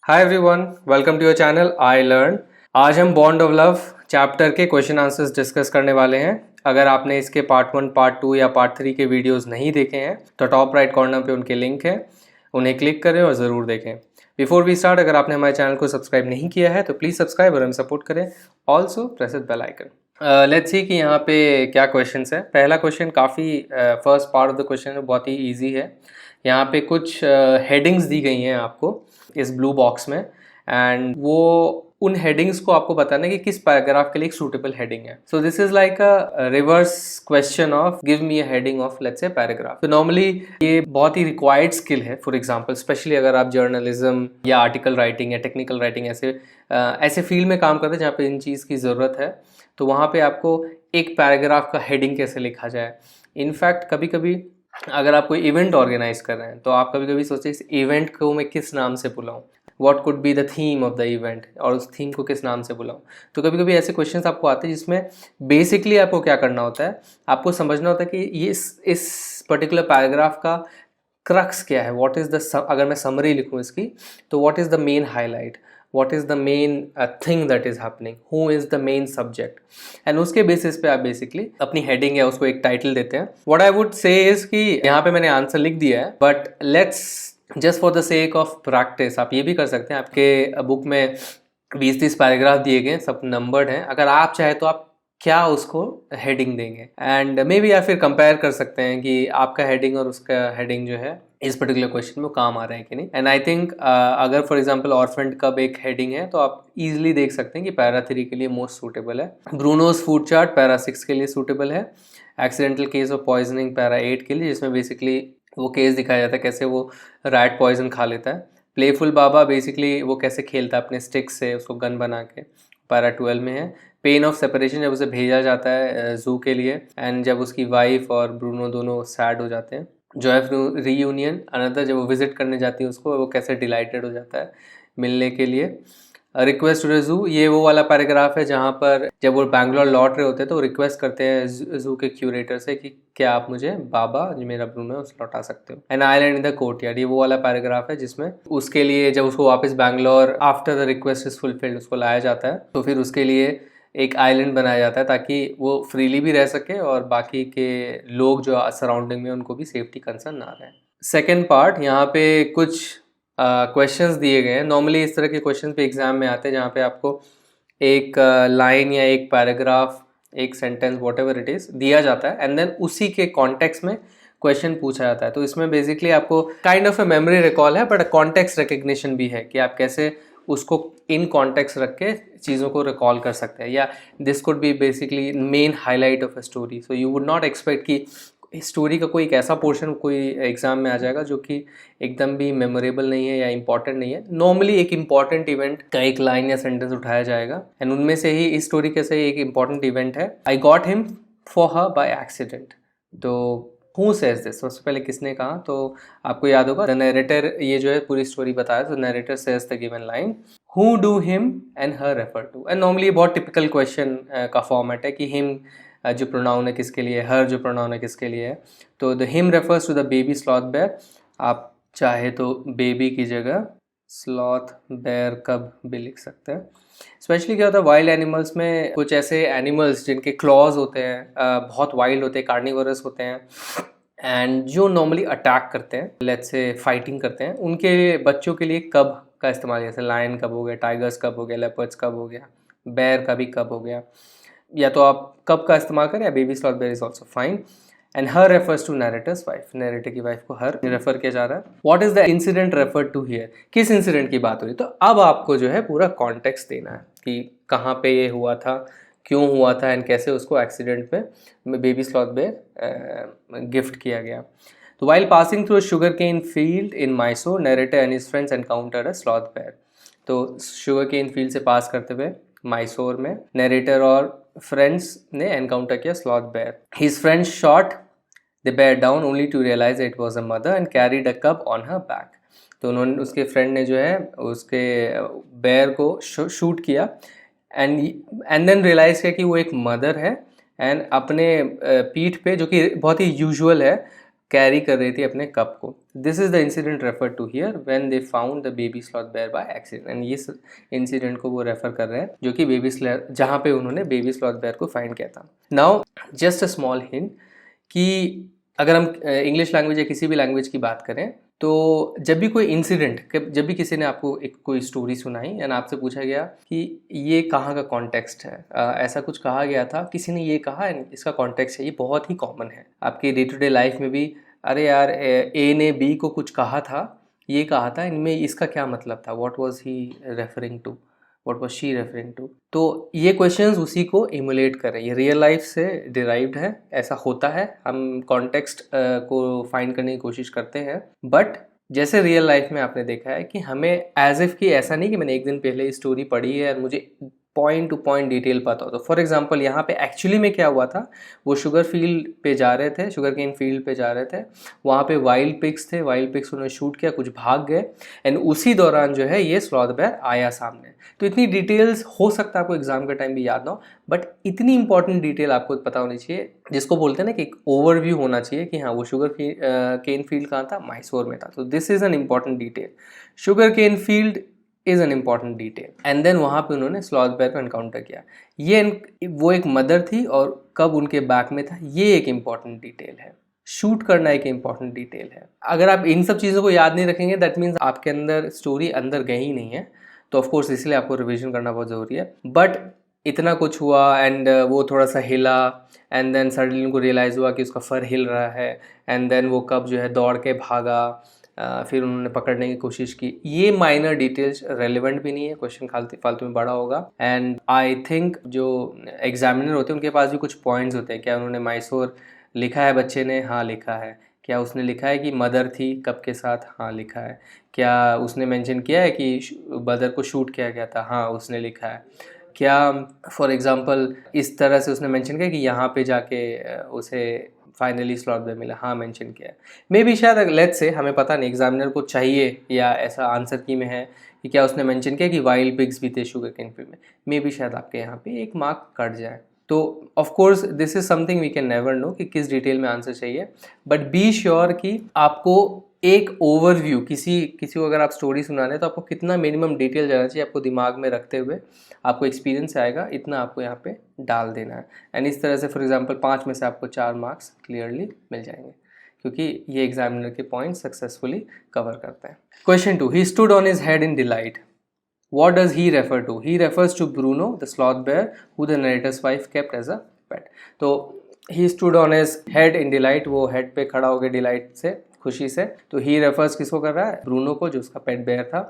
Hi everyone, welcome to your channel I learn. आज हम bond of love chapter के question answers discuss करने वाले हैं। अगर आपने इसके पार्ट 1, पार्ट 2 या पार्ट 3 के वीडियोस नहीं देखे हैं तो टॉप राइट कॉर्नर पे उनके लिंक है, उन्हें क्लिक करें और ज़रूर देखें। बिफोर वी स्टार्ट, अगर आपने हमारे चैनल को सब्सक्राइब नहीं किया है तो प्लीज़ सब्सक्राइब और हमें सपोर्ट करें। Also press bell icon. Let's see कि यहाँ पे क्या क्वेश्चन है। पहला क्वेश्चन काफ़ी first part of the question बहुत ही ईजी है। यहाँ पे कुछ हेडिंग्स दी गई हैं आपको इस ब्लू बॉक्स में, एंड वो उन हेडिंग्स को आपको बताना है कि किस पैराग्राफ के लिए एक सूटेबल हेडिंग है। So this is like a reverse question of give me a heading of let's say paragraph. तो नॉर्मली ये बहुत ही रिक्वायर्ड स्किल है। फॉर एग्जांपल स्पेशली अगर आप जर्नलिज्म या आर्टिकल राइटिंग या टेक्निकल राइटिंग ऐसे फील्ड में काम करते हैं जहाँ पे इन चीज़ की ज़रूरत है, तो वहाँ पे आपको एक पैराग्राफ का हेडिंग कैसे लिखा जाए। इनफैक्ट कभी कभी अगर आप कोई इवेंट ऑर्गेनाइज कर रहे हैं तो आप कभी कभी सोचते हैं इस इवेंट को मैं किस नाम से बुलाऊं, what could be the theme of the event, और उस थीम को किस नाम से बुलाऊं। तो कभी कभी ऐसे क्वेश्चंस आपको आते हैं जिसमें बेसिकली आपको क्या करना होता है, आपको समझना होता है कि ये इस पर्टिकुलर पैराग्राफ का क्रक्स क्या है, व्हाट इज़ द, अगर मैं समरी लिखूँ इसकी तो what is the main highlight, what is the main thing that is happening, who is the main subject, and उसके बेसिस पे आप बेसिकली अपनी हेडिंग या उसको एक टाइटल देते हैं। what I would say is कि यहाँ पे मैंने आंसर लिख दिया है, but let's just for the sake of practice आप ये भी कर सकते हैं। आपके बुक में 20-30 पैराग्राफ दिए गए, सब नंबर्ड हैं। अगर आप चाहे तो आप क्या उसको हेडिंग देंगे, एंड मे बी या फिर कंपेयर कर सकते हैं कि आपका हेडिंग और उसका हेडिंग जो है इस पर्टिकुलर क्वेश्चन में काम आ रहा है कि नहीं। एंड आई थिंक अगर फॉर एग्जांपल ऑर्फेंड कब एक हेडिंग है तो आप इजीली देख सकते हैं कि पैरा 3 के लिए मोस्ट सूटेबल है, ब्रूनोज फूड चार्ट पैरा 6 के लिए सूटेबल है, accidental case of poisoning para 8 के लिए, जिसमें बेसिकली वो केस दिखाया जाता है कैसे वो रैट पॉइजन खा लेता है। प्लेफुल बाबा बेसिकली वो कैसे खेलता है अपने स्टिक से उसको गन बना के, पैरा 12 में है। पेन ऑफ सेपरेशन जब उसे भेजा जाता है जू के लिए, एंड जब उसकी वाइफ और ब्रूनो दोनों सैड हो जाते हैं। जॉय ऑफ रीयूनियन अनदर, जब वो विजिट करने जाती है उसको, वो कैसे डिलाइटेड हो जाता है मिलने के लिए। रिक्वेस्ट टू द जू, ये वो वाला पैराग्राफ है जहाँ पर जब वो बैंगलोर लौट रहे होते हैं तो रिक्वेस्ट करते हैं जू के क्यूरेटर से कि क्या आप मुझे बाबा जो मेरा ब्रूनो है उसे लौटा सकते हो। An island in the courtyard, ये वो वाला पैराग्राफ है जिसमें उसके लिए जब उसको वापस Bangalore after the request is fulfilled उसको लाया जाता है, तो फिर उसके लिए एक आइलैंड बनाया जाता है ताकि वो फ्रीली भी रह सके और बाकी के लोग जो सराउंडिंग में उनको भी सेफ्टी कंसर्न ना रहे। सेकेंड पार्ट, यहाँ पे कुछ क्वेश्चंस दिए गए हैं। नॉर्मली इस तरह के क्वेश्चन पे एग्जाम में आते हैं जहाँ पे आपको एक लाइन या एक पैराग्राफ, एक sentence, what ever it is दिया जाता है, एंड देन उसी के कॉन्टेक्स्ट में क्वेश्चन पूछा जाता है। तो इसमें बेसिकली आपको kind of a memory recall है, बट कॉन्टेक्स्ट रिकग्निशन भी है कि आप कैसे उसको इन कॉन्टेक्स्ट रख के चीज़ों को रिकॉल कर सकते हैं। या this could be basically main highlight of a story. So you would not expect कि स्टोरी का कोई एक ऐसा पोर्शन कोई एग्जाम में आ जाएगा जो कि एकदम भी मेमोरेबल नहीं है या इंपॉर्टेंट नहीं है। नॉर्मली एक इंपॉर्टेंट इवेंट का एक लाइन या सेंटेंस उठाया जाएगा, एंड उनमें से ही इस स्टोरी के से एक इंपॉर्टेंट इवेंट है, I got him for her by accident. तो हु सेज दिस, सबसे पहले किसने कहा, तो आपको याद होगा द नरेटर ये जो है पूरी स्टोरी बताया, तो narrator says the given line who do him and her refer to. And normally बहुत टिपिकल क्वेश्चन का फॉर्मेट है कि हिम जो प्रोनाउन है किसके लिए, हर जो प्रोनाउन है किसके लिए है। तो the him refers to the baby sloth bear, आप चाहे तो बेबी की जगह स्लॉथ बेयर कब भी लिख सकते हैं। स्पेशली क्या होता है वाइल्ड एनिमल्स में, कुछ ऐसे एनिमल्स जिनके क्लॉज होते हैं, बहुत वाइल्ड होते हैं, कार्निवरस होते हैं, एंड जो नॉर्मली अटैक करते हैं, लेट्स से फाइटिंग करते हैं, उनके बच्चों के लिए कब का इस्तेमाल, जैसे लायन कब हो गया, टाइगर्स कब हो गया, लेपर्ड्स कब हो गया, बेयर का भी कब हो गया, या तो आप कब का इस्तेमाल करें, या baby sloth bear is also fine. And her refers to narrator's wife, narrator की वाइफ को हर रेफर किया जा रहा है। What is the incident refer to here, किस इंसिडेंट की बात हो रही है। तो अब आपको जो है पूरा कॉन्टेक्स्ट देना है कि कहाँ पे ये हुआ था, क्यों हुआ था, एंड कैसे उसको एक्सीडेंट में बेबी स्लॉथ बेयर गिफ्ट किया गया। तो while passing through sugar cane field in Mysore, narrator and his friends encountered a sloth bear. तो शुगर केन फील्ड से पास करते हुए मैसूर में नरेटर और फ्रेंड्स ने एनकाउंटर किया sloth bear. His friends shot the bear down only to realise it was a mother and carried a cub on her back. तो उन्होंने, उसके फ्रेंड ने जो है उसके बेयर को शूट किया, एंड देन रियलाइज किया कि वो एक मदर है, एंड अपने पीठ पे, जो कि बहुत ही यूजुअल है, कैरी कर रही थी अपने कप को। This is the incident refer to here when they found the baby sloth bear by accident. And इस इंसिडेंट को वो रेफर कर रहे हैं जो कि बेबी स्लॉथ, जहाँ पे उन्होंने बेबी स्लॉथ बेयर को फाइंड किया था। Now just a small hint कि अगर हम इंग्लिश लैंग्वेज या किसी भी लैंग्वेज की बात करें तो जब भी कोई इंसिडेंट, जब भी किसी ने आपको एक कोई स्टोरी सुनाई एंड आपसे पूछा गया कि ये कहाँ का कॉन्टेक्स्ट है, ऐसा कुछ कहा गया था, किसी ने ये कहा एंड इसका कॉन्टेक्स्ट है, ये बहुत ही कॉमन है आपके डे टू डे लाइफ में भी। अरे यार, ए ने बी को कुछ कहा था, ये कहा था, इनमें इसका क्या मतलब था, what was he referring to, what was she referring to. तो ये क्वेश्चंस उसी को इमुलेट कर रहे हैं, ये रियल लाइफ से डिराइव्ड है, ऐसा होता है। हम कॉन्टेक्स्ट को फाइंड करने की कोशिश करते हैं, बट जैसे रियल लाइफ में आपने देखा है कि हमें एज इफ कि ऐसा नहीं कि मैंने एक दिन पहले स्टोरी पढ़ी है और मुझे पॉइंट टू पॉइंट डिटेल पता हो। तो फॉर एग्जांपल यहाँ पे एक्चुअली में क्या हुआ था, वो शुगर फील्ड पे जा रहे थे, शुगर केन फील्ड पे जा रहे थे, वहाँ पे वाइल्ड पिग्स थे, वाइल्ड पिग्स उन्होंने शूट किया, कुछ भाग गए एंड उसी दौरान जो है ये स्लॉथ बेयर आया सामने। तो इतनी डिटेल्स हो सकता है आपको एग्जाम के टाइम भी याद ना हो, बट इतनी इंपॉर्टेंट डिटेल आपको पता होनी चाहिए, जिसको बोलते हैं ना कि एक ओवरव्यू होना चाहिए कि हाँ वो शुगर केन फील्ड कहाँ था, मैसूर में था। तो this is an important detail, sugar cane field is an important detail. And then वहाँ पे उन्होंने स्लॉथ बेयर को एनकाउंटर किया, ये वो एक मदर थी और कब उनके बैक में था, ये एक इम्पॉर्टेंट डिटेल है। शूट करना एक इम्पॉर्टेंट डिटेल है। अगर आप इन सब चीज़ों को याद नहीं रखेंगे दैट मीन्स आपके अंदर स्टोरी अंदर गई ही नहीं है। तो ऑफ कोर्स इसलिए आपको रिवीजन करना बहुत ज़रूरी है। बट इतना कुछ हुआ एंड वो थोड़ा सा हिला एंड देन सडनली उनको रियलाइज़ हुआ कि उसका फर हिल रहा है एंड देन वो कब जो है दौड़ के भागा, फिर उन्होंने पकड़ने की कोशिश की। ये माइनर डिटेल्स रेलेवेंट भी नहीं है, क्वेश्चन फालतू में बड़ा होगा। एंड आई थिंक जो एग्जामिनर होते हैं उनके पास भी कुछ पॉइंट्स होते हैं। क्या उन्होंने मैसूर लिखा है बच्चे ने? हाँ लिखा है। क्या उसने लिखा है कि मदर थी कब के साथ? हाँ लिखा है। क्या उसने मेंशन किया है कि मदर को शूट किया गया था? हाँ उसने लिखा है। क्या फॉर एग्जांपल इस तरह से उसने मेंशन किया कि यहाँ पे जाके उसे फाइनली स्लॉट बेयर मिला? हाँ मेंशन किया है। मे बी शायद लेट्स से हमें पता नहीं, एग्जामिनर को चाहिए या ऐसा आंसर की में है कि क्या उसने मेंशन किया कि वाइल्ड पिग्स भी थे शुगर केन फील्ड में। मे बी शायद आपके यहाँ पे एक मार्क कट जाए। तो of course this is something we can never know कि किस डिटेल में आंसर चाहिए, बट बी श्योर कि आपको एक ओवरव्यू, किसी को अगर आप स्टोरी सुना रहे हैं तो आपको कितना मिनिमम डिटेल जाना चाहिए, आपको दिमाग में रखते हुए आपको एक्सपीरियंस आएगा, इतना आपको यहाँ पे डाल देना है। एंड इस तरह से फॉर एग्जांपल 5 में से आपको 4 मार्क्स क्लियरली मिल जाएंगे, क्योंकि ये एग्जामिनर के पॉइंट सक्सेसफुली कवर करते हैं। Question 2, he stood on his head in delight. What does he refer to? He refers to Bruno, the sloth bear, who the narrator's wife kept as a pet. तो he stood on his head in delight, वो head पे खड़ा हो गया delight से, खुशी से। तो he refers किसको कर रहा है? ब्रूनो को, जो उसका पेट बेयर था।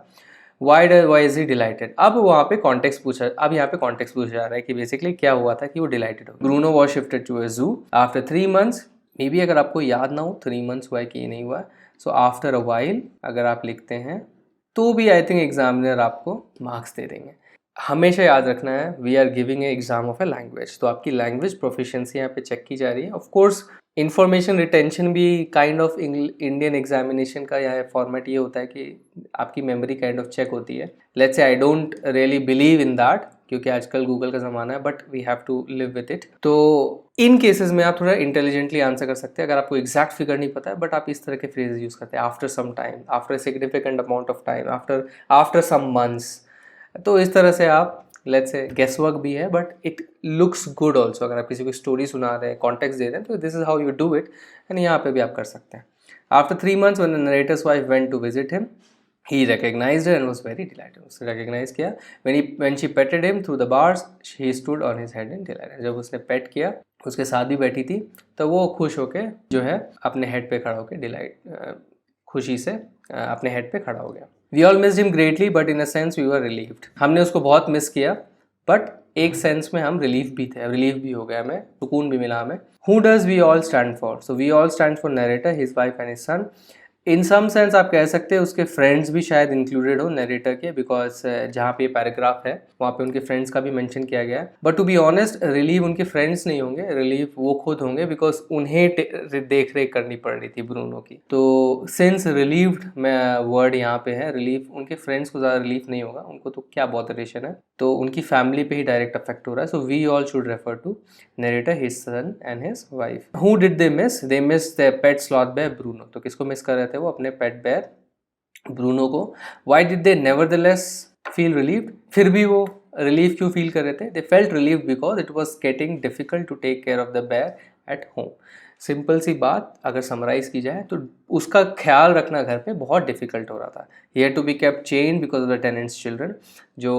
Why is he delighted? अब वहाँ पे कॉन्टेक्स्ट पूछा, अब यहाँ पे कॉन्टेक्स्ट पूछा जा रहा है कि बेसिकली क्या हुआ था कि वो डिलाइटेड हो। Bruno was shifted to a zoo after 3 months। May be अगर आपको याद ना हो 3 months हुआ है कि ये नहीं हुआ, सो आफ्टर अ वाइल अगर आप लिखते हैं तो भी आई थिंक एग्जामिनर आपको मार्क्स दे देंगे। हमेशा याद रखना है we are giving a exam of a language, तो आपकी लैंग्वेज प्रोफिशिएंसी यहाँ पे चेक की जा रही है। ऑफ कोर्स इन्फॉर्मेशन रिटेंशन भी काइंड ऑफ इंडियन एग्जामिनेशन का यहाँ फॉर्मेट ये होता है कि आपकी मेमोरी काइंड ऑफ चेक होती है। Let's say I don't really believe in that, क्योंकि आजकल गूगल का ज़माना है, but we have to live with it. तो इन केसेस में आप थोड़ा इंटेलिजेंटली आंसर कर सकते हैं अगर आपको एग्जैक्ट फिगर नहीं पता है, बट आप इस तरह के फ्रेजेस यूज़ करते हैं, after some time, after significant amount of time, after some months. तो इस तरह से आप लेट्स से गेस वर्क भी है, but it looks good also. अगर आप किसी को स्टोरी सुना रहे हैं, कॉन्टेक्स्ट दे रहे हैं, तो this is how you do it, and यहाँ पे भी आप कर सकते हैं। After 3 months when the narrator's wife went to visit him, he recognized her and was very delighted. उसने recognize किया। when she petted him through the bars, he stood on his head in delight. जब उसने पेट किया, उसके साथ भी बैठी थी, तो वो खुश होके जो है अपने हेड पे खड़ा होके डिलाइट, खुशी से अपने हेड पे खड़ा हो गया। We all missed him greatly but in a sense we were relieved. हमने उसको बहुत मिस किया, बट एक सेंस में हम रिलीफ भी हो गया, हमें सुकून भी मिला हमें। Who does we all stand for? So we all stand for narrator, his wife and his son. In some sense आप कह सकते हैं उसके फ्रेंड्स भी शायद इंक्लूडेड हो नरेटर के, बिकॉज जहाँ पे पैराग्राफ है वहाँ पे उनके फ्रेंड्स का भी मेंशन किया गया है। But to be honest, relieve उनके फ्रेंड्स नहीं होंगे, रिलीव वो खुद होंगे, बिकॉज उन्हें देख रेख करनी पड़ रही थी ब्रूनो की। तो सिंस रिलीव्ड में वर्ड यहाँ पे है, रिलीफ, उनके फ्रेंड्स को ज़्यादा रिलीफ नहीं होगा, उनको तो क्या बॉदरेशन है, तो उनकी फैमिली पे ही डायरेक्ट अफेक्ट हो रहा है। So we all should refer to narrator, his son and his wife. Who did they miss? They miss the pet sloth bear Bruno. तो किसको मिस कर रहे थे वो? अपने पेट बेयर ब्रूनो को। Why did they nevertheless feel relieved? फिर भी वो रिलीफ क्यों फील कर रहे थे? They felt relieved because it was getting difficult to take care of the bear at home. Simple सी बात अगर समराइज की जाए तो उसका ख्याल रखना घर पे बहुत डिफिकल्ट हो रहा था। He had to be kept chain because of the tenants children. जो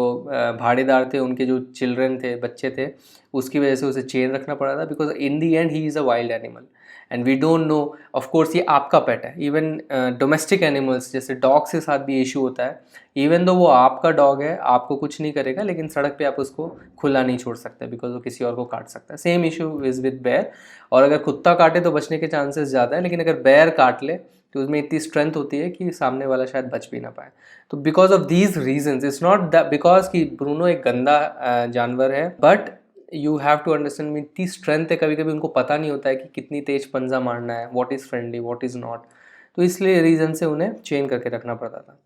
भाड़ेदार थे उनके जो चिल्ड्रन थे, बच्चे थे, उसकी वजह से उसे चेन रखना पड़ा था, because in the end he is a wild animal and we don't know. Of course ये आपका पेट है। इवन डोमेस्टिक एनिमल्स जैसे डॉग्स के साथ भी इशू होता है। इवन दो वो आपका डॉग है, आपको कुछ नहीं करेगा, लेकिन सड़क पे आप उसको खुला नहीं छोड़ सकते बिकॉज वो किसी और को काट सकता है। Same issue is with bear. और अगर कुत्ता काटे तो बचने के चांसेस ज़्यादा है, लेकिन अगर बेयर काट ले तो उसमें इतनी स्ट्रेंथ होती है कि सामने वाला शायद बच भी ना पाए। तो because of these reasons, it's not that because कि ब्रूनो एक गंदा जानवर है, but you have to understand में इतनी स्ट्रेंथ है, कभी कभी उनको पता नहीं होता है कि कितनी तेज पंजा मारना है, what is friendly what is not. तो इसलिए रीज़न से उन्हें चेन करके रखना पड़ता था।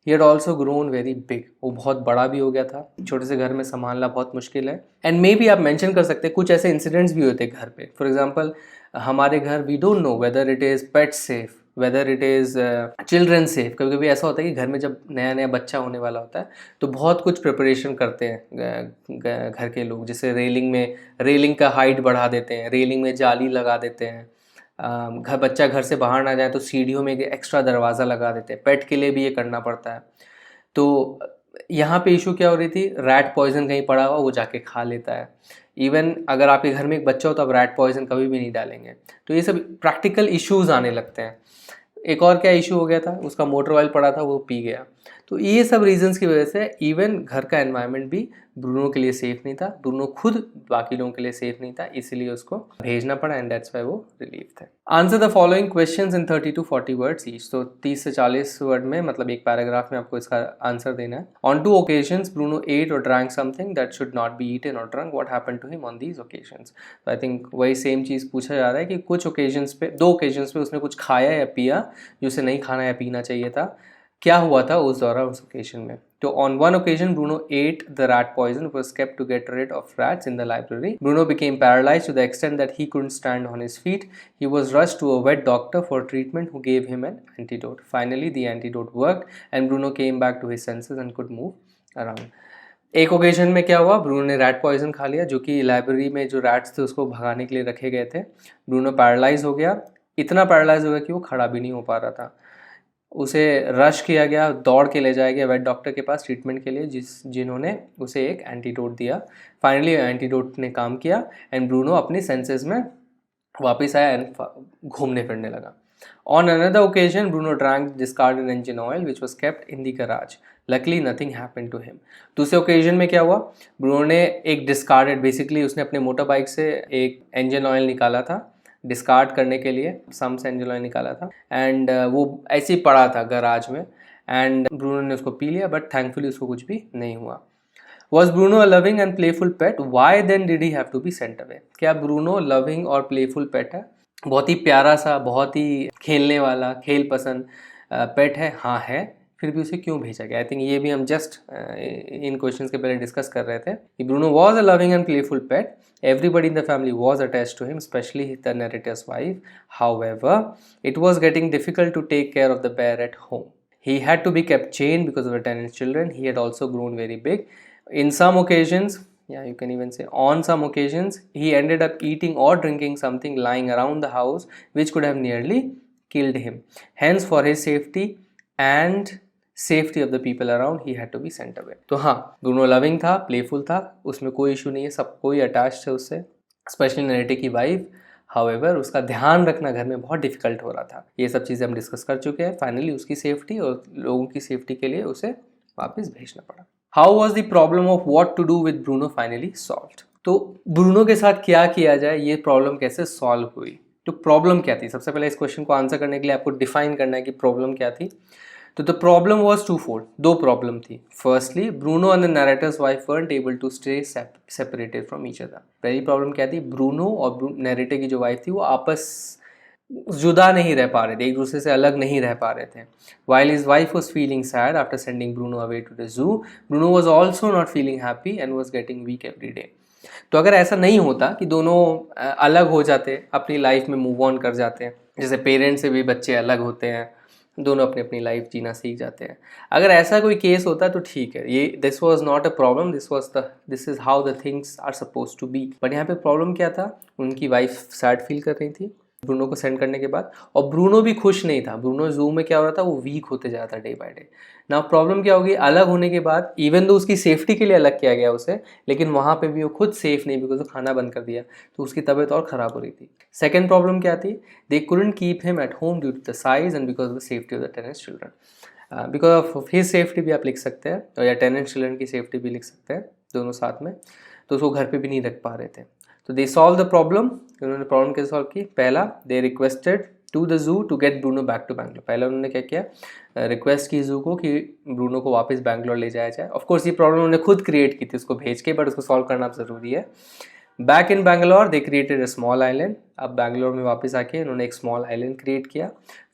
He had also grown very big. वो बहुत बड़ा भी हो गया था, छोटे से घर में संभालना बहुत मुश्किल है। एंड मे बी आप मेंशन कर सकते हैं कुछ ऐसे इंसिडेंट्स भी होते घर पे। फॉर एग्जाम्पल हमारे घर we don't know whether it is pet safe, whether it is children safe. कभी कभी ऐसा होता है कि घर में जब नया नया बच्चा होने वाला होता है तो बहुत कुछ प्रिपरेशन करते हैं घर के लोग, जैसे रेलिंग का हाइट बढ़ा देते हैं, रेलिंग में जाली लगा देते हैं, बच्चा घर से बाहर ना जाए तो सीढ़ियों में एक एक्स्ट्रा दरवाज़ा लगा देते हैं। पेट के लिए भी ये करना पड़ता है। तो यहाँ पे इशू क्या हो रही थी? रैट पॉइजन कहीं पड़ा हुआ वो जाके खा लेता है। इवन अगर आपके घर में एक बच्चा हो तो आप रैट पॉइजन कभी भी नहीं डालेंगे। तो ये सब प्रैक्टिकल इश्यूज आने लगते हैं। एक और क्या इशू हो गया था, उसका मोटर ऑयल पड़ा था वो पी गया। तो ये सब रीजंस की वजह से इवन घर का एनवायरनमेंट भी ब्रूनो के लिए सेफ नहीं था। ब्रूनो खुद बाकी लोगों के लिए सेफ नहीं था, इसीलिए उसको भेजना पड़ा एंड दैट्स व्हाई वो रिलीव थे। Answer the following questions in 30 to 40 words each. तो 30 से 40 वर्ड में, मतलब एक पैराग्राफ में आपको इसका आंसर देना है। ऑन 2 occasions ब्रूनो एट और drank something that should not be eaten और drunk, what happened to him on these occasions. तो आई थिंक वही सेम चीज़ पूछा जा रहा है कि कुछ ओकेजन्स पे, 2 occasions पे उसने कुछ खाया या पिया जो उसे नहीं खाना या पीना चाहिए था। क्या हुआ था उस दौरान, उस ओकेजन में? तो on one occasion Bruno ate the rat poison was kept to get rid of rats in the library. Bruno became paralyzed to the extent that he couldn't stand on his feet. He was rushed to a vet doctor for treatment who gave him an antidote. Finally the antidote worked and Bruno came back to his senses and could move around. एक occasion में क्या हुआ? Bruno ने rat poison खा लिया, जो कि library में जो रैट्स थे उसको भगाने के लिए रखे गए थे। ब्रूनो पैरालाइज हो गया, इतना पैरालाइज हो गया कि वो खड़ा भी नहीं हो पा रहा था। उसे रश किया गया, दौड़ के ले जाया गया वेट डॉक्टर के पास ट्रीटमेंट के लिए, जिन्होंने उसे एक एंटीडोट दिया। फाइनली एंटीडोट ने काम किया एंड ब्रूनो अपनी सेंसेस में वापस आया एंड घूमने फिरने लगा। On another occasion Bruno drank discarded engine oil which was kept in the garage. Luckily nothing happened to him. दूसरे ओकेजन में क्या हुआ? ब्रूनो ने एक डिस्कार्डेड, बेसिकली उसने अपने मोटर बाइक से एक इंजन ऑयल निकाला था डिस्कार्ड करने के लिए, सम्स इंजन ऑयल निकाला था एंड वो ऐसे ही पड़ा था गराज में एंड ब्रूनो ने उसको पी लिया, बट थैंकफुली उसको कुछ भी नहीं हुआ। Was Bruno a loving and playful pet? Why then did he have to be sent away? क्या ब्रूनो लविंग और प्लेफुल पेट है? बहुत ही प्यारा सा, बहुत ही खेलने वाला, खेल पसंद पेट है? हाँ है। फिर भी उसे क्यों भेजा गया? आई थिंक ये भी हम जस्ट इन क्वेश्चंस के पहले डिस्कस कर रहे थे कि Bruno was a loving and playful pet. Everybody in the family was attached to him, especially the narrator's wife. However, it was getting difficult to take care of the bear at home. He had to be kept chained because of the tenant's children. He had also grown very big. In some occasions, you can even say on some occasions, he ended up eating or drinking something lying around the house which could have nearly killed him. Hence, for his safety and safety of the people around he had to be sent away. तो हाँ, Bruno loving था, playful था, उसमें कोई issue नहीं है, सब कोई अटैच है उससे, स्पेशली नरेटर की वाइफ. हाउएवर उसका ध्यान रखना घर में बहुत डिफिकल्ट हो रहा था. ये सब चीज़ें हम डिस्कस कर चुके हैं. फाइनली उसकी सेफ्टी और लोगों की सेफ्टी के लिए उसे वापस भेजना पड़ा. How was the problem of what to do with Bruno finally solved. तो ब्रूनो के साथ क्या किया जाए, ये प्रॉब्लम कैसे सॉल्व हुई. तो प्रॉब्लम क्या थी? सबसे पहले इस क्वेश्चन को आंसर करने के लिए आपको डिफाइन करना है कि प्रॉब्लम क्या थी। तो the problem was twofold, दो प्रॉब्लम थी। Firstly, Bruno and the narrator's wife weren't able to stay separated from each other। पहली प्रॉब्लम क्या थी? ब्रूनो और नरेटर की जो वाइफ थी वो आपस जुदा नहीं रह पा रहे थे, एक दूसरे से अलग नहीं रह पा रहे थे। While his wife was feeling sad after sending Bruno away to the zoo, Bruno was also not feeling happy and was getting weak every day। तो अगर ऐसा नहीं होता कि दोनों अलग हो जाते, अपनी लाइफ में मूव ऑन कर जाते हैं, जैसे पेरेंट्स से भी बच्चे अलग होते हैं, दोनों अपनी अपनी लाइफ जीना सीख जाते हैं, अगर ऐसा कोई केस होता तो ठीक है, ये this was not a problem, this is how the things are suppose to be. But यहाँ पे प्रॉब्लम क्या था? उनकी वाइफ सैड फील कर रही थी ब्रूनो को सेंड करने के बाद, और ब्रूनो भी खुश नहीं था। ब्रूनो जू में क्या हो रहा था, वो वीक होते जा रहा था डे बाय डे। ना प्रॉब्लम क्या होगी? अलग होने के बाद इवन दो उसकी सेफ्टी के लिए अलग किया गया उसे, लेकिन वहाँ पे भी वो खुद सेफ नहीं, बिकॉज वो खाना बंद कर दिया, तो उसकी तबीयत और ख़राब हो रही थी। सेकेंड प्रॉब्लम क्या थी? They couldn't keep him at home due to the size and because of the safety of the tenants children. Because of his safety भी आप लिख सकते हैं, और या टेनेंट्स चिल्ड्रन की सेफ्टी भी लिख सकते हैं, दोनों साथ में। तो उसको घर पे भी नहीं रख पा रहे थे। तो दे सॉल्व द प्रॉब्लम। उन्होंने प्रॉब्लम कैसे सॉल्व की? पहला, they requested to the zoo to get Bruno back to Bangalore. पहले उन्होंने क्या किया? रिक्वेस्ट की जू को कि ब्रूनो को वापस बैंगलोर ले जाया जाए। ऑफ कोर्स ये प्रॉब्लम उन्होंने खुद क्रिएट की थी उसको भेज के, बट उसको सॉल्व करना अब ज़रूरी है। Back in Bangalore they created a small island. अब बैंगलोर में वापस आके उन्होंने एक स्मॉल आइलैंड क्रिएट किया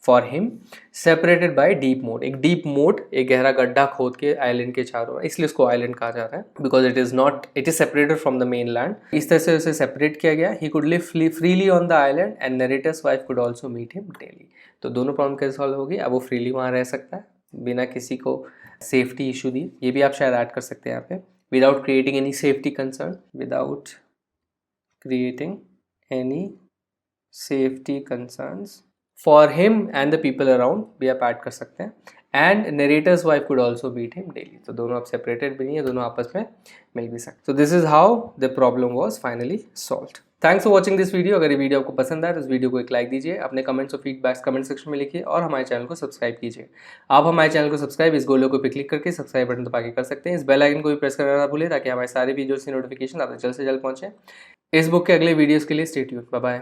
for him, separated by deep mode. एक डीप मोड, एक गहरा गड्ढा खोद के आइलैंड के चारों, इसलिए उसको आइलैंड कहा जाता है, because it is separated from the mainland. इस तरह से उसे सेपरेट किया गया। He could live freely on the island and narrator's wife could also meet him daily. तो दोनों प्रॉब्लम कैसे सॉल्व होगी? अब वो फ्रीली वहाँ रह सकता है बिना किसी को सेफ्टी इशू दी। ये भी आप शायद ऐड कर सकते हैं यहाँ पे, without creating any safety concern, without creating any safety concerns for him and the people around भी आप ऐड कर सकते हैं। And narrator's wife could also beat him daily. तो दोनों अब सेपरेटेड भी नहीं है, दोनों आपस में मिल भी सकते। तो this is how the problem was finally solved. Thanks for watching this video. अगर ये वीडियो आपको पसंद आए तो इस वीडियो को एक लाइक दीजिए, अपने कमेंट्स और फीडबैक्स कमेंट सेक्शन में लिखिए, और हमारे चैनल को सब्सक्राइब कीजिए। आप हमारे चैनल को सब्सक्राइब इस गोलो पे क्लिक करके सब्सक्राइब बटन दबा के कर सकते हैं। इस बेल आइकन को भी प्रेस करना ना भूलें, ताकि हमारे सारे वीडियोस की नोटिफिकेशन आपको जल्द से जल्द पहुंचे। इस बुक के अगले वीडियोस के लिए स्टे ट्यून्ड। Bye bye.